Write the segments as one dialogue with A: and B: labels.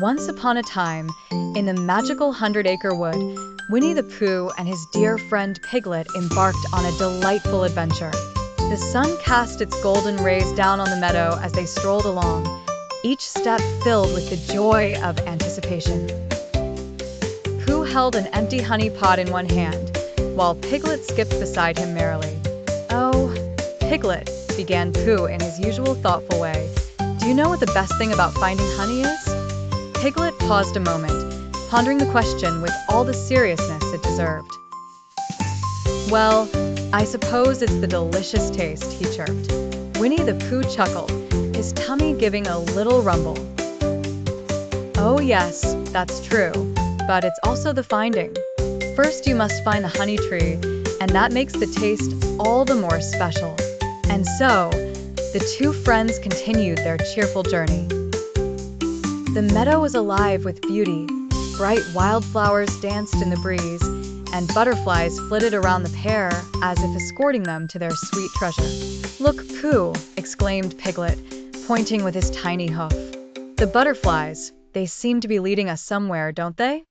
A: Once upon a time, in the magical Hundred Acre Wood, Winnie the Pooh and his dear friend Piglet embarked on a delightful adventure. The sun cast its golden rays down on the meadow as they strolled along, each step filled with the joy of anticipation. Pooh held an empty honey pot in one hand, while Piglet skipped beside him merrily. "Oh, Piglet," began Pooh in his usual thoughtful way, "do you know what the best thing about finding honey is?" Piglet paused a moment, pondering the question with all the seriousness it deserved. "Well, I suppose it's the delicious taste," he chirped. Winnie the Pooh chuckled, his tummy giving a little rumble. "Oh yes, that's true, but it's also the finding. First you must find the honey tree, and that makes the taste all the more special." And so, the two friends continued their cheerful journey. The meadow was alive with beauty. Bright wildflowers danced in the breeze, and butterflies flitted around the pair as if escorting them to their sweet treasure. "Look, Pooh!" exclaimed Piglet, pointing with his tiny hoof. "The butterflies, they seem to be leading us somewhere, don't they?"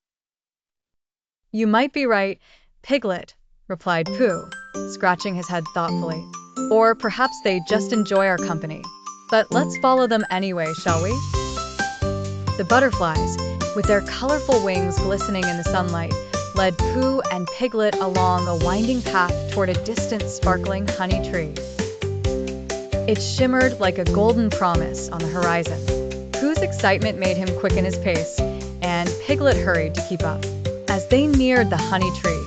A: "You might be right, Piglet," replied Pooh, scratching his head thoughtfully. "Or perhaps they just enjoy our company. But let's follow them anyway, shall we?" The butterflies, with their colorful wings glistening in the sunlight, led Pooh and Piglet along a winding path toward a distant sparkling honey tree. It shimmered like a golden promise on the horizon. Pooh's excitement made him quicken his pace, and Piglet hurried to keep up. As they neared the honey tree,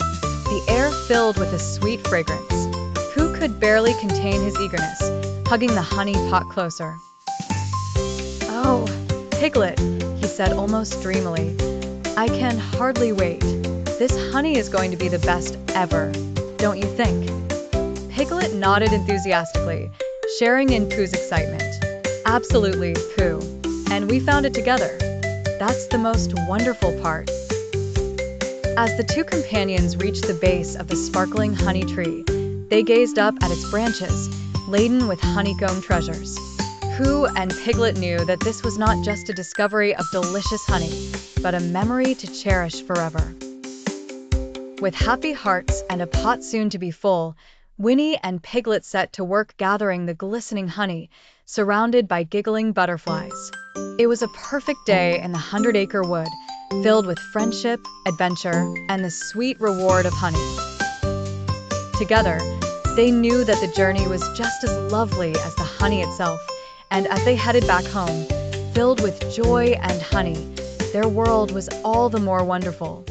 A: the air filled with a sweet fragrance. Pooh could barely contain his eagerness, hugging the honey pot closer. "Oh, Piglet," he said almost dreamily, "I can hardly wait. This honey is going to be the best ever, don't you think?" Piglet nodded enthusiastically, sharing in Pooh's excitement. "Absolutely, Pooh. And we found it together. That's the most wonderful part." As the two companions reached the base of the sparkling honey tree, they gazed up at its branches, laden with honeycomb treasures. Pooh and Piglet knew that this was not just a discovery of delicious honey, but a memory to cherish forever. With happy hearts and a pot soon to be full, Winnie and Piglet set to work gathering the glistening honey, surrounded by giggling butterflies. It was a perfect day in the Hundred Acre Wood, filled with friendship, adventure, and the sweet reward of honey. Together, they knew that the journey was just as lovely as the honey itself, and as they headed back home, filled with joy and honey, their world was all the more wonderful.